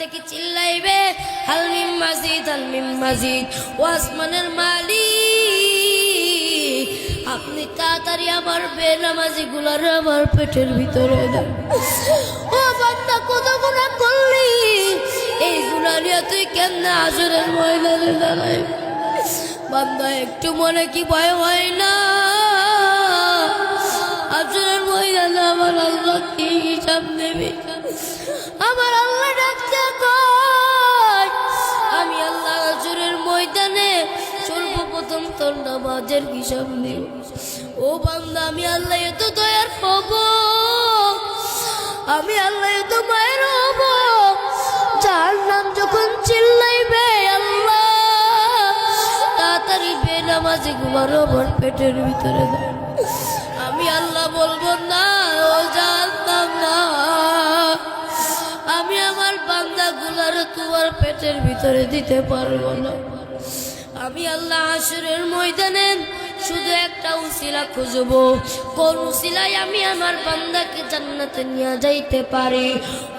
থেকে চিল্লাইবে হাল মিন মাজিদ, হাল মিন মাজিদ। ও আসমানের মালিক, আপনি তাড়াতাড়ি আমার বেনামাজি গুলার আমার পেটের ভিতরে দেন। ও বান্দা, কত গুনাহ করলি, এই গুনাহ নিয়ে তুই কেমনে হাসরের ময়দানে দাঁড়াই? বান্দা, একটু মনে কি ভয় হয় না? হাসরের ময়দানে আমার আল্লাহ কি হিসাব নেবে? আমার আল্লাহ ডাকতে কয়, আমি আল্লাহ হাসরের ময়দানে সর্বপ্রথম তোর নামাজের হিসাব নেব। ও বান্দা, আমি আল্লাহ এত দয়ার হব, আমি আল্লাহ এত মায়ের হব, যার নাম যখন চিল্লাইবে আল্লাহ তাড়াতাড়ি বেনামাজি গুলার আমার পেটের ভিতরে দাও, আমি আল্লাহ বলবো না ও জানতাম না, আমি আমার বান্দা গুলার তোমার পেটের ভিতরে দিতে পারবো না। আমি আল্লাহ হাসরের ময়দানে শুধু একটা উসিলা খুঁজব, কোন উসিলায় আমি আমার বান্দাকে জান্নাতে নিয়ে যাইতে পারি।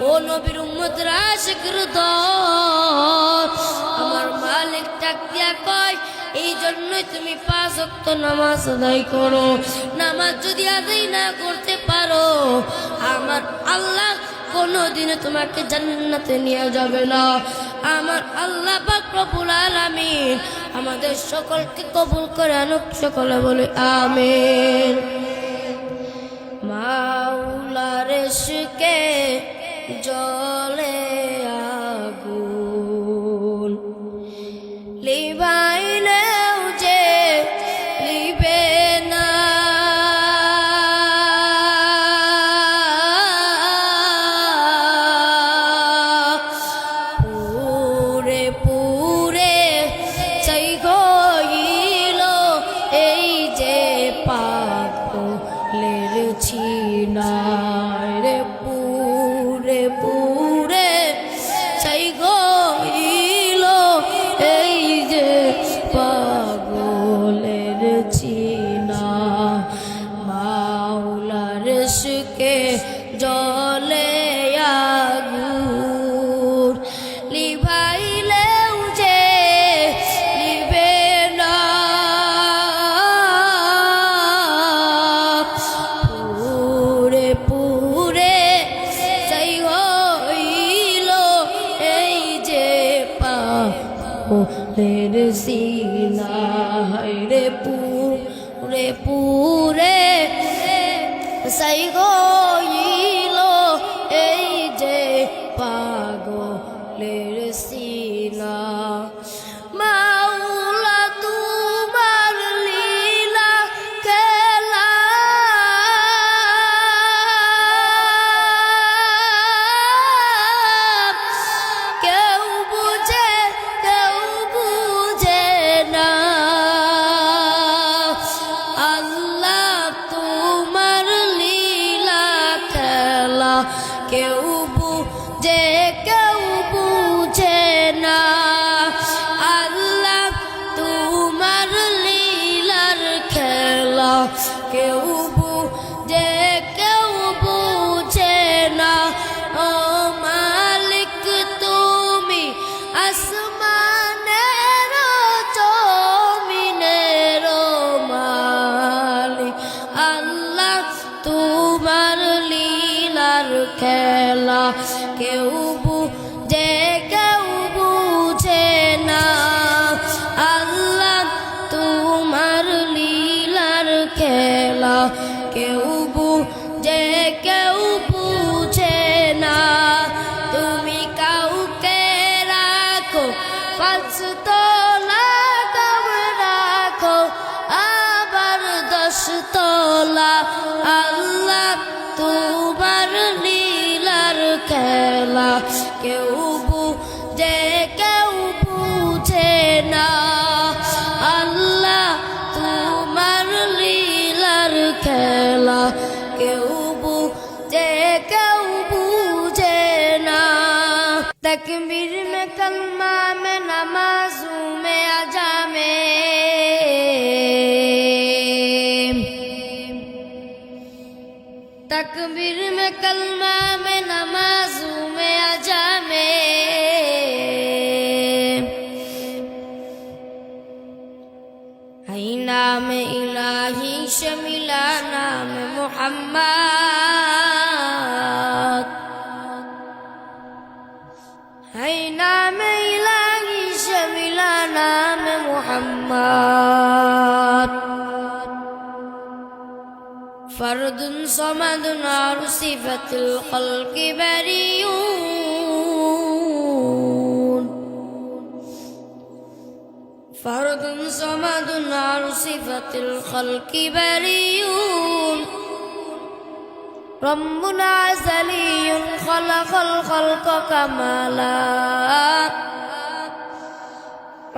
ও নবীর উম্মতরা, আশিকের দল, আমার মালিক ডাক দিয়া কয়, এই জন্যই তুমি 5 ওয়াক্ত নামাজ আদায় করো। নামাজ যদি আদায় না করতে পারো, আমার আল্লাহ কোনোদিনও তোমাকে জান্নাতে নিয়ে যাবে না। আমার আল্লাহ পাক রব্বুল আলামিন আমাদের সকলকে কবুল করে আনুক, সকলে বলে আমিন। মাওলার ইশকে জ্বলে আগুন, লিবাইলেও যে লিবে না, পুরে পুরে চাই গইল এই যে পাগলের ছিনায় রে, পুরে পুরে চাই গইল এই যে পাগলের ছিনা। মাওলার ইশকে জ্বলে আগুন, লিভাইলেও যে লিবে না, পুরে পুরে চাই হইল এই যে পাগলের সিনা রে, পুরে পুরে চাই হইল এই যে পাগলের সিনা। মাওলা তোমার লীলা খেলা, কেউ বুঝে কেউ বুঝে না, আল্লাহ তোমার লীলা খেলা কেউ বুঝে কেউ বুঝে না, আল্লাহ তোমার লীলার খেলা কেউ বুঝে কেউ বুঝে না। ও মালিক তুমি আসমানের জমিনের মালিক, আল্লাহ তোমার লীলার খেলা কেউ বুঝে কেউ বুঝে না, আল্লাহ তোমার লীলার খেলা কেউ বুঝে কেউ বুঝে না। তুমি কাউকে রাখো 5 তলা কম রাখো, আবার 10 তলা, আল্লাহ তোমার লীলার খেলা কেউ বুঝে কেউ বুঝে না, আল্লাহ তোমার লীলার খেলা কেউ বুঝে কেউ বুঝে না। तकबीर में कलमा में नमाजों में अजा में, तकबीर में कलमा में नमाजों में अजा में, হাই নামে ইলাহি শামিলা নামে মুহাম্মদ ফরদুন সমাদুন আর সিফাতুল খলকি বারিউন ফরদুন সমাদুন আর সিফাতুল খলকি বারিউন রব্বুন আযালিয়ুন খালাকাল খালকা কামালা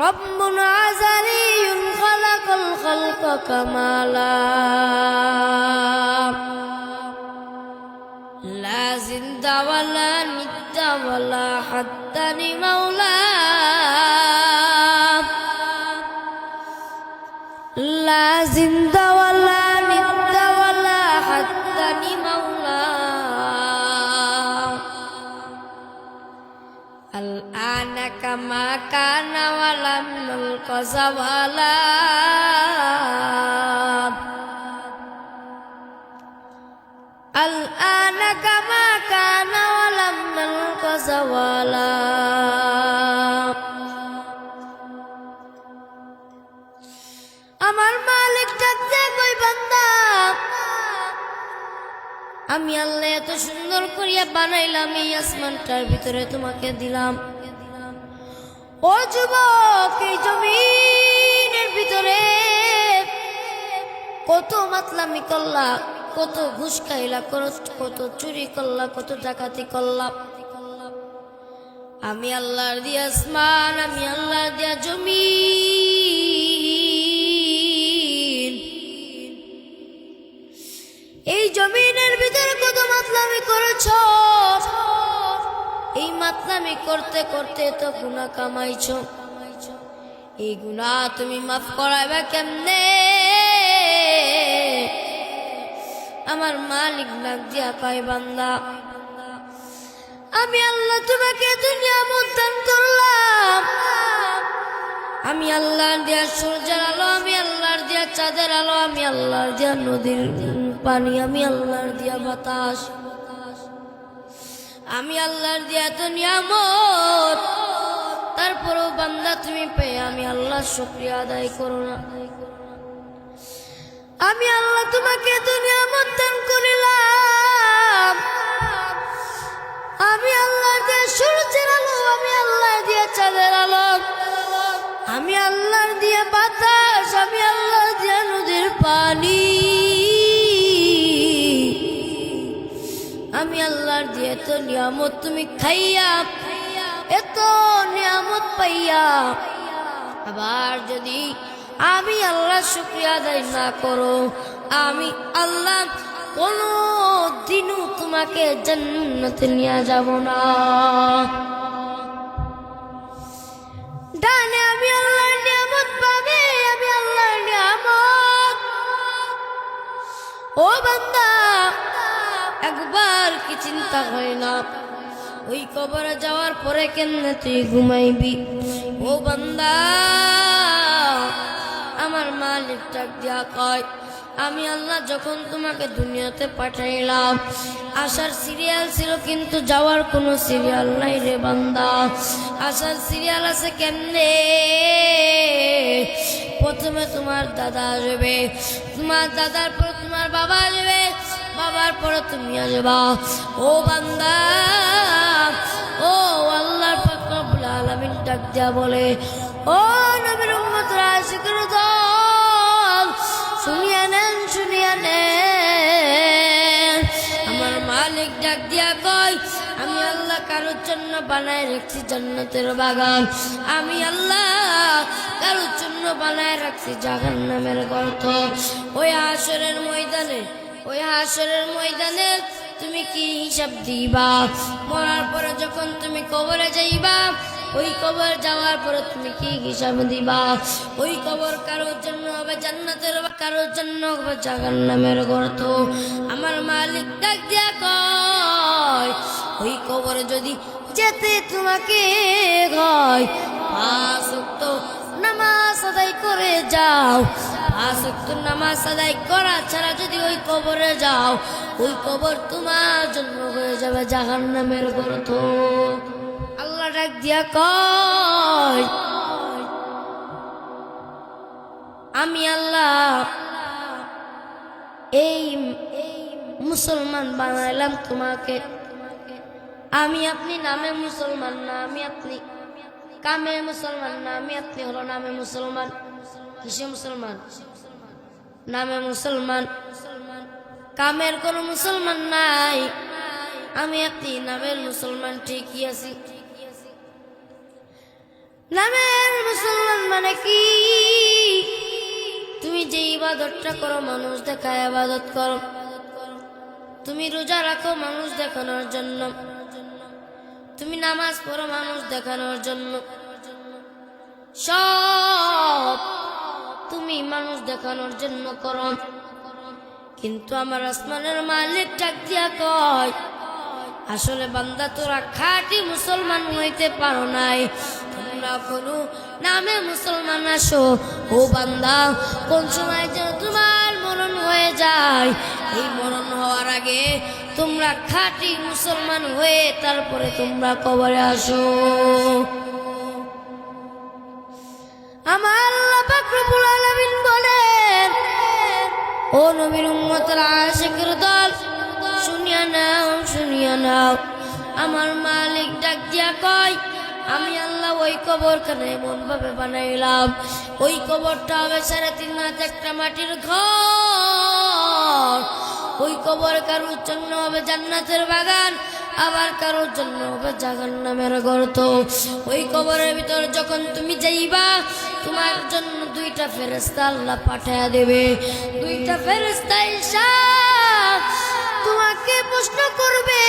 রব্বুন আযালিয়ুন খালাকাল খালকা কামালা লা জিন্দা ওয়ালা নিদ্দা ওয়ালা হাত্তানি মাওলা লা জিন্দা ওয়ালা নিদ্দা ওয়ালা হাত্তানি মাওলা আল আনা কামা কানা ওয়ালাম নালকা যাওয়ালা আল আনা কামা কানা ওয়ালাম নালকা যাওয়ালা আমার মালিক ডাকতে কই বান্দা আমি আল্লাহ এত সুন্দর করিয়া বানাইলাম এই আসমানটার ভিতরে তোমাকে দিলাম ও যুবক এই জমিনের ভিতরে কত মাতলামি করলা কত ঘুষ খাইলা কত চুরি করলা কত ডাকাতি করলা আমি আল্লাহর দিয়া আসমান আমি আল্লাহর দিয়া জমিন এই জমিনের ভিতরে কত মাতলামি করেছ এই মাতলামি করতে করতে তো গুনাহ কামাইছ এই গুনাহ তুমি মাফ করাইবা কেমনে আমার মালিক ডাক দিয়া কয় বান্দা আমি আল্লাহ তোমাকে নিয়ামত দান করলাম আমি আল্লাহর দিয়া সূর্যের আলো আমি আল্লাহর দিয়া চাঁদের আলো আমি আল্লাহর দিয়া নদীর পানি আমি আল্লাহর দিয়া বাতাস আমি আল্লাহর দিয়া তো নিয়ামত তারপরও বান্দা তুমি পেয়ে আমি আল্লাহর শুকরিয়া আদায় করো না আমি আল্লাহ তোমাকে তো নিয়ামত দান করিলাম আমি আল্লাহ দিয়া সূর্যের আলো আমি আল্লাহ দিয়া চাঁদের আলো আমি আল্লাহর দিয়া বাতাস আমি আল্লাহ দিয়া নদীর পানি আমি আল্লাহর দিয়া এত নিয়ামত তুমি খাইয়া এত নিয়ামত পাইয়া আবার যদি আমি আল্লাহর শুকরিয়া আদায় না করো আমি আল্লাহ কোনো দিনও তোমাকে জান্নাতে নিয়ে যাব না ডানে আমি আল্লাহর নিয়ামত পাবে আমি আল্লাহর নিয়ামত ও বান্দা একবার কি চিন্তা হয় না ওই কবরে যাওয়ার পরে কেমনে তুই ঘুমাইবি ও বান্দা আমার মালিক ডাক দিয়া কয় আমি আল্লাহ যখন তোমাকে দুনিয়াতে পাঠাইলাম আসার সিরিয়াল ছিল কিন্তু যাওয়ার কোনো সিরিয়াল নাই রে বান্দা আসার সিরিয়াল আছে কেমনে প্রথমে তোমার দাদা আসবে তোমার দাদার পর তোমার বাবা আসবে বাবার পরে তুমি আসবা ও বান্দা ও আল্লাহর পাক রব্বুল আলামিন ডাক দিয়া বলে ও নবীর উম্মতরা আশিকের দল শুনিয়া নেন আমার মালিক ডাক দিয়া কয় আমি আল্লাহ কারোর জন্য বানায় রাখছি জান্নাতের বাগান আমি আল্লাহ কারোর জন্য বানায় রাখছি জাহান্নামের গর্ত ওই হাসরের ময়দানে তুমি কি হিসাব দিবা মরার পরে যখন তুমি কবরে যাইবা ওই কবর যাওয়ার পরে তুমি কি হিসাব দিবা ওই কবর কারোর জন্য হবে জান্নাতের কারোর জন্য হবে জাহান্নামের গর্ত আমার মালিক ডাক দিয়া কয় ওই কবরে যদি যেতে তোমাকে হয় 5 ওয়াক্ত নামাজ আদায় করে যাও 5 ওয়াক্ত নামাজ আদায় করা ছাড়া যদি ওই কবরে যাও ওই কবর তোমার জন্য হয়ে যাবে জাহান্নামের গর্ত আল্লাহ ডাক দিয়া কয়, আমি আল্লাহ এই মুসলমান বানাইলাম তোমাকে। আমি আপনি নামে মুসলমান না, আমি আপনি কামে মুসলমান না, আমি আপনি হলো নামে মুসলমান। কিসে মুসলমান? নামে মুসলমান, কামের কোন মুসলমান নাই। আমি আপনি নামের মুসলমান ঠিকই আছি। নামের মুসলমান মানে কি? তুমি যে ইবাদতটা করো মানুষ দেখায় ইবাদত করো, তুমি রোজা রাখো মানুষ দেখানোর জন্য, তুমি নামাজ পড়ো মানুষ দেখানোর জন্য, সব তুমি মানুষ দেখানোর জন্য করো। কিন্তু আমার আসমানের মালিক ডাক দিয়া কয়, আসলে বান্দা তোরা খাঁটি মুসলমান হইতে পারো নাই, তোমরা কোনো নামে মুসলমান আসো। ও বান্দা, কোন সময় যেন তোমার মরণ হয়ে যায়, এই মরণ হওয়ার আগে তোমরা খাঁটি মুসলমান হয়ে তারপরে তোমরা কবরে আসো। আমার আল্লাহ পাক রব্বুল আলামিন বলেন, ও নবীর উম্মতের আশিকের দল, শুনিয়া নাও, শুনিয়া নাও। আমার মালিক ডাক দিয়া কয়, আমি আল্লাহ ওই কবরখানে এমন ভাবে বানাইলাম, ওই কবরটা হবে 3.5 হাত একটা মাটির ঘর। ওই কবর কারোর জন্য হবে জান্নাতের বাগান, আবার কারোর জন্য হবে জাহান্নামের গর্ত। ওই কবরের ভিতর যখন তুমি যাইবা, তোমার জন্য 2টা ফেরেশতা আল্লাহ পাঠায়া দেবে। 2টা ফেরেশতা এসে তোমাকে প্রশ্ন করবে,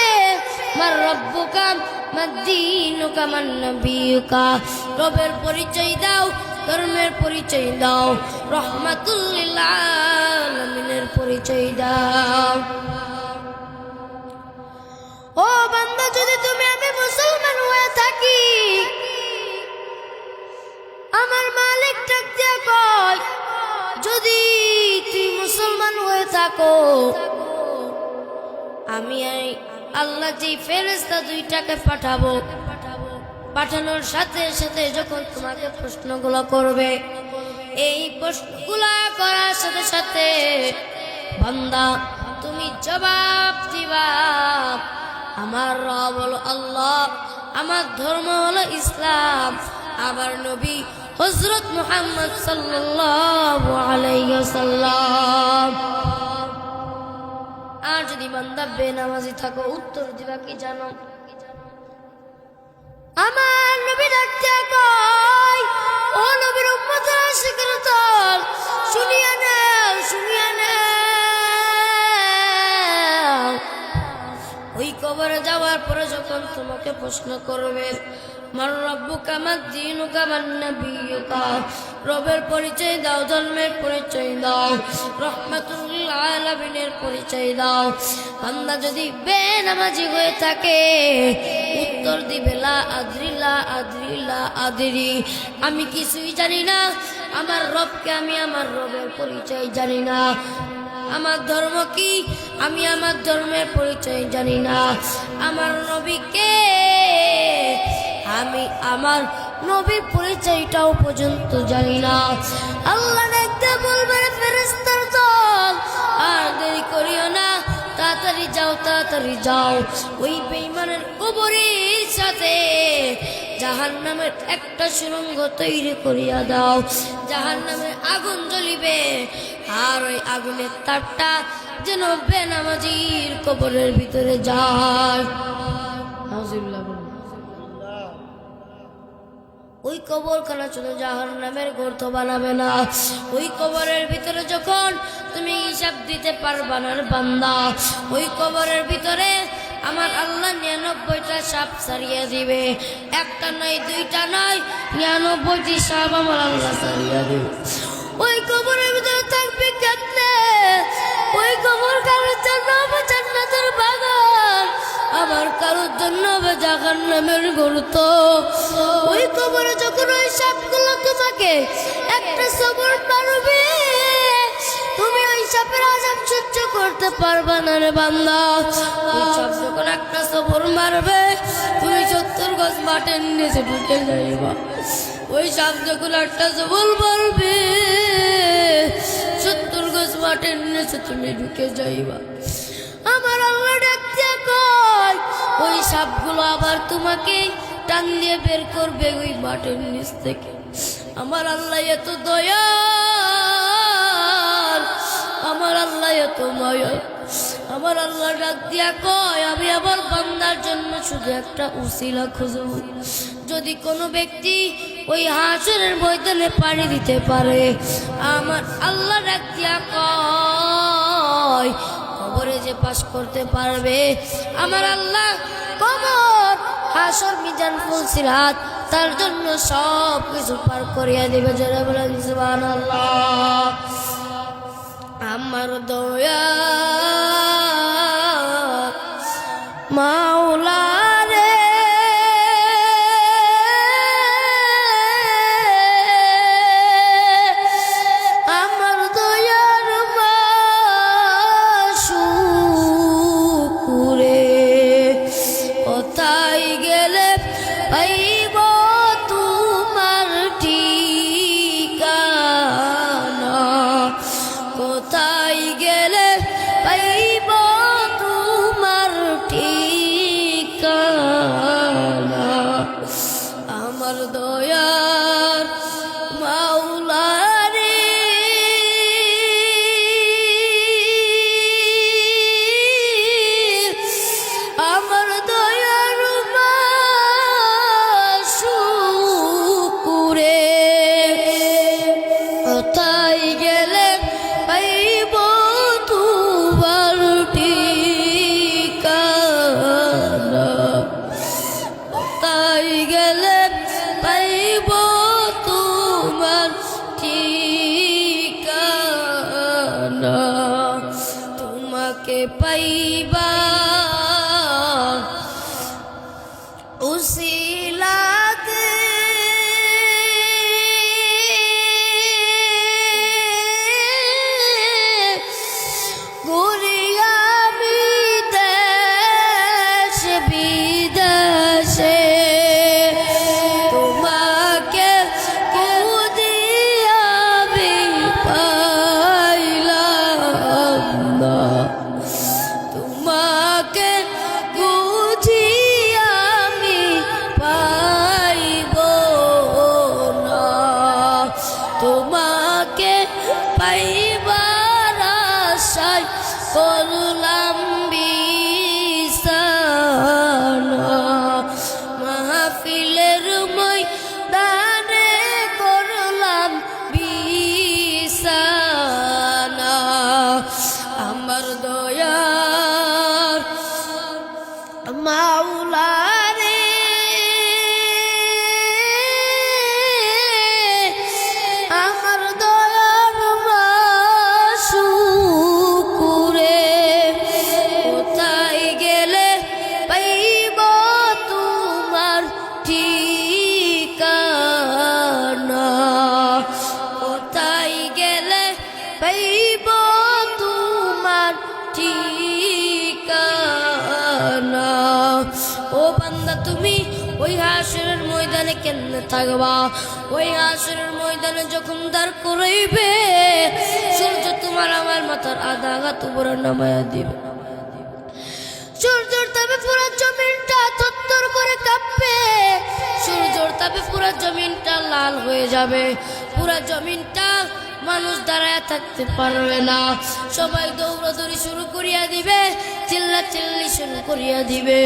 মার রব্বুকা মা দীনুকা মান নবিয়ুকা, রবের পরিচয় দাও, ধর্মের পরিচয় দাও, রহমাতুল লিল আলামিনের পরিচয় দাও। ও বান্দা, যদি তুমি আমি মুসলমান হয়ে থাকি, আমার মালিক ডাক দিয়া কয়, যদি তুই মুসলমান হয়ে থাকো, আমি আল্লাহ যে ফেরেশতা 2টাকে পাঠাবো, পাঠানোর সাথে সাথে যখন তোমাকে প্রশ্নগুলো করবে, এই প্রশ্নগুলো করার সাথে সাথে বান্দা তুমি জবাব দিবা, আমার রব হলো আল্লাহ, আমার ধর্ম হলো ইসলাম, আমার নবী হযরত মুহাম্মদ সাল্লাল্লাহু আলাইহি ওয়াসাল্লাম। আর যদি বান্দা বেনামাজি থাকো, উত্তর দিবা কি জানো? আমার নবী ডাকতে কয়, ও নবীর উম্মতের আশিকের দল, শুনিয়া নাও, শুনিয়া নাও। ওই কবরে যাওয়ার পরে যখন তোমাকে প্রশ্ন করবে, মার রব্বুকা মা দীনুকা মান নবিয়ুকা, রবের পরিচয় দাও, ধর্মের পরিচয় দাও, রহমাতুল লিল আলামিনের পরিচয় দাও। বান্দা যদি বেনামাজি হয়ে থাকে, উত্তর দিবে লা আদরি, লা আদরি, লা আদরি, আমি কিছুই জানি না। আমার রবকে আমি আমার রবের পরিচয় জানি না। আমার ধর্ম কি, আমি আমার ধর্মের পরিচয় জানি না। আমার নবীকে, আমি আমার নবীর পরিচয়টাও পর্যন্ত জানি না। আল্লাহ দেখতে বলবেন, ফেরেশতার দল, আর দেরি করিও না, তাড়াতাড়ি যাও, তাড়াতাড়ি যাও। ওই বেঈমানের কবরের সাথে জাহান্নামের একটা সুড়ঙ্গ তৈরি করিয়া দাও, জাহান্নামের আগুন জ্বলিবে, আর ওই আগুনের তাপটা যেন বেনামাজির কবরের ভিতরে যায়। ওই কবরখানা শুধু জাহান্নামের গর্ত বানাবে না, ওই কবরের ভিতরে যখন তুমি হিসাব দিতে পারবা না বান্দা, ওই কবরের ভিতরে আমার আল্লাহ 99টা সাপ সারিয়ে দিবে। একটা নয়, 2টা নয়, 99টি সাপ আমার আল্লাহ সারিয়ে দিবে। ওই কবরের ভিতরে থাকবে কেমনে? ওই কবর কারোর জন্য হবে জান্নাতের বাগান, আবার কারোর জন্য হবে জাহান্নামের গর্ত। ওই কবরে যখন ওই সাপগুলো তোমাকে একটা সবর মারবে, তুমি ওই সাপের আযাব সহ্য করতে পারবা না বান্দা। ওই সাপ যখন একটা সবর মারবে, তুমি 70 গজ মাটি মাটির নিচে ঢুকে যাইবা। ওই সাপ যখন একটা জবল বলবে 70 গজ মাটির নিচে তুমি ঢুকে যাইবা। আমার আল্লাহ ডাকতে কয় ওই সাপগুলো আবার তোমাকে টান দিয়ে বের করবে ওই মাটির নিচ থেকে। আমার আল্লাহ এত দয়াল, আমার আল্লাহ এত মায়া। আমার আল্লাহ ডাক দিয়া কয় আমি আমার বান্দার জন্য শুধু একটা উসিলা খুঁজব। যদি কোনো ব্যক্তি ওই হাসরের ময়দানে পাড়ি দিতে পারে, আমার আল্লাহ ডাক দিয়া কয় কবরে যে পাস করতে পারবে, আমার আল্লাহ কবর হাসর মিজান ফুলসিরাত তার জন্য সব কিছু পার করিয়া দেবে। যারা বলেন সুবহানাল্লাহ। আমার দয়া মাওলা রে, আমার দয়ার মাশুকুরে, কোথায় গেলে পাইব তোমার ঠিকানা, কোথায় গেলে পাইব তোমার ঠিকানা। আমার দয়ার মাওলা রে, আমার দয়ার মাশুকুরে, কোথায় গেলে পাইব তোমার ঠিকানা, কোথায় গেলে পাইব তোমার ঠিকানা। তোমাকে পাইবা উসিলাতে ঘুরি আমি দেশ বিদেশে, তোমাকে খুঁজিয়া আমি পাইলাম না, তোমাকে খুঁজিয়া আমি পাইব না, তোমাকে পাইবার আশায় করলাম বিছানা, মাহফিলের ময়দানে করলাম বিছানা। আমার দয়ার মাওলা রে, আমার দয়ার মাশুকুরে, কোথায় গেলে পাইব তোমার ঠিকানা, কোথায় গেলে পাইব তোমার ঠিকানা। ও বান্দা তুমি ওই হাসরের ময়দানে কেমনে থাকবা? ওই হাসরের ময়দানে যখন দাঁড় করাইবে, সূর্য তোমার আমার মাথার আধা হাত উপরে নামায়া দিবে। সূর্যের তাপে পুরো জমিনটা থরথর করে কাঁপবে, সূর্যের তাপে পুরো জমিনটা লাল হয়ে যাবে, পুরো জমিনটা মানুষ দাঁড়ায় থাকতে পারবে না। সবাই দৌড়াদৌড়ি শুরু করিয়া দিবে, চিল্লাচিল্লি শুরু করিয়া দিবে।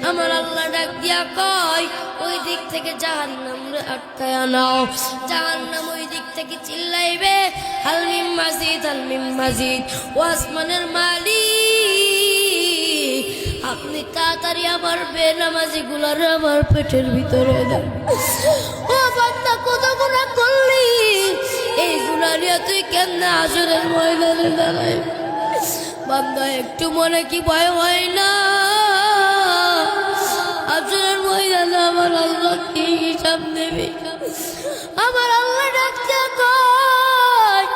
আমার আল্লাহ ডাক দিয়া কয় ওই দিক থেকে জাহান্নাম আটকায়া নাও। জাহান্নাম ওই দিক থেকে চিল্লাইবে হালমিম মাজিদ, হালমিম মাজিদ। ও আসমানের মালিক, আপনি তাড়াতাড়ি আমার বেনামাজি গুলার আমার পেটের ভিতরে দেন। ও বান্দা কত গুনাহ করলি, এই গুনাহ নিয়ে তুই কেমনে হাসরের ময়দানে দাঁড়াই? বান্দা একটু মনে কি ভয় হয় না? হাসরের ময়দানে আমার আল্লাহ কি হিসাব নেবে? আমার আল্লাহ ডাকতে কয়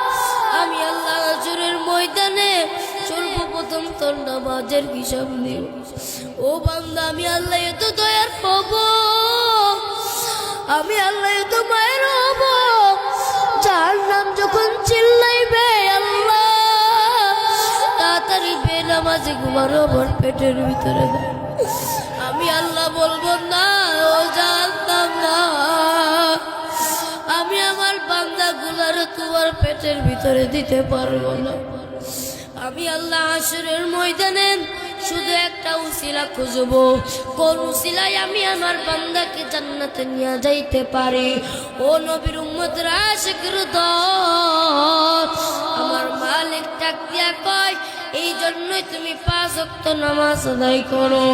আমি আল্লাহ হাসরের ময়দানে সর্বপ্রথম তোর নামাজের হিসাব নেব। ও বান্দা আমি আল্লাহ এত দয়ার খবর, আমি আল্লাহ তোমায় রব জাহান্নাম যখন চিল্লাইবে আল্লাহ তাড়াতাড়ি বেনামাজি ঘুমানো আমার পেটের ভিতরে দাও। আমি আল্লাহ বলবো না ও জানতাম না আমি আমার বান্দা গুলার তোমার পেটের ভিতরে দিতে পারবো না। আমি আল্লাহ হাসরের ময়দানে শুধু একটা উসিলা খুঁজবো, কোন উসিলায় আমি আমার বান্দাকে জান্নাতে নিয়ে যাইতে পারি। ও নবীর উম্মতের আশিকের দল, আমার মালিক ডাক দিয়া কয় এই জন্যই তুমি 5 ওয়াক্ত নামাজ আদায় করো।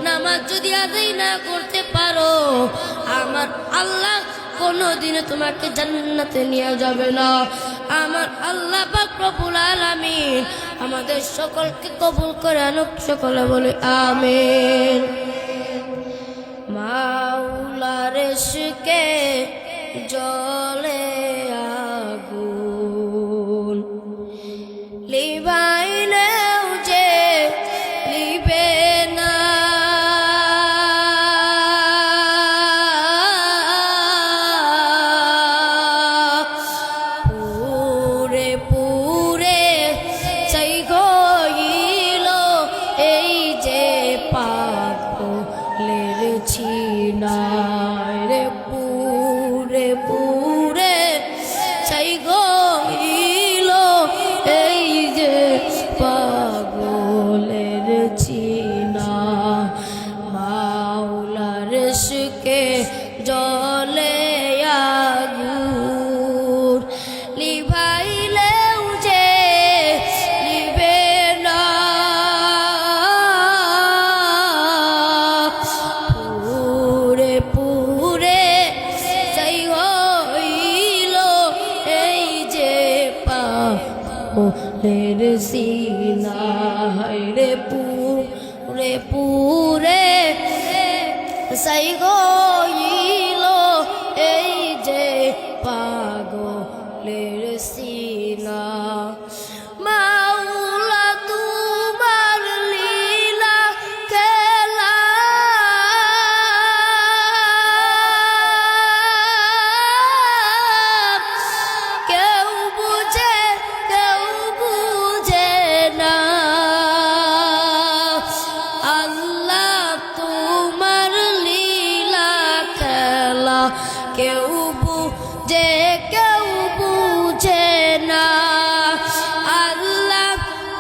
নামাজ যদি আদায় না করতে পারো আমার আল্লাহ কোনোদিনও তোমাকে জান্নাতে নিয়ে যাবে না। আমার আল্লাহ পাক রব্বুল আলামিন আমাদের সকলকে কবুল করে আনুক, সকলে বলে আমিন। মাওলার ইশকে জ্বলে আগুন লিবাইলেও যে লিবে না, পুরে পুরে চাই গইল এই যে পাগলের ছিনায় রে, পুরে পুরে চাই গইল এই যে পাগলের ছিনা। মাওলার ইশকে জ্বলে আগুন লিভাইলেও যে লিবে না, পুরে পুরে চাই হইল এই যে পাগলের সিনা রে, পুরে পুরে চাই হইল এই যে পাগলের সিনা। মাওলা তোমার লীলা খেলা কেউ বুঝে না, আল্লাহ তোমার লীলা খেলা কেউ বুঝে না। আল্লাহ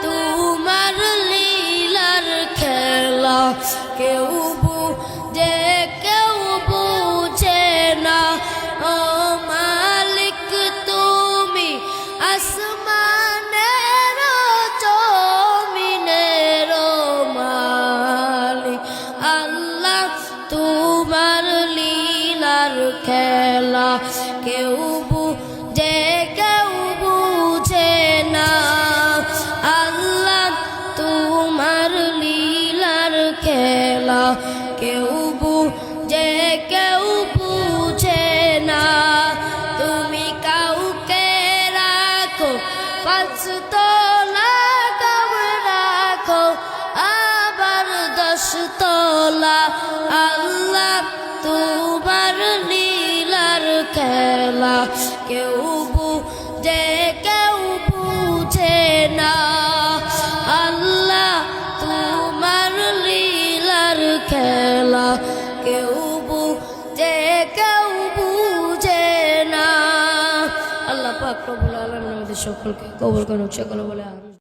তোমার লীলার খেলা কেউ বুঝে না। ও মালিক তুমি আসমানের জমিনের মালিক, আল্লাহ তোমার লীলার খেলা কেউ বুঝে না। আল্লাহ তোমার লীলার খেলা কেউ বুঝে না। তুমি কাউকে রাখো 5 তলা কাম রাখো আবার 10 তলা, আল্লাহ তোমার লীলার খেলা কেউ বুঝে না। আল্লাহ তোমার লীলার খেলা কেউ বুঝে না। আল্লাহ পাক রব্বুল আলামিন আমাদের সকলকে কবুল করুন, সকলে বলে আমিন।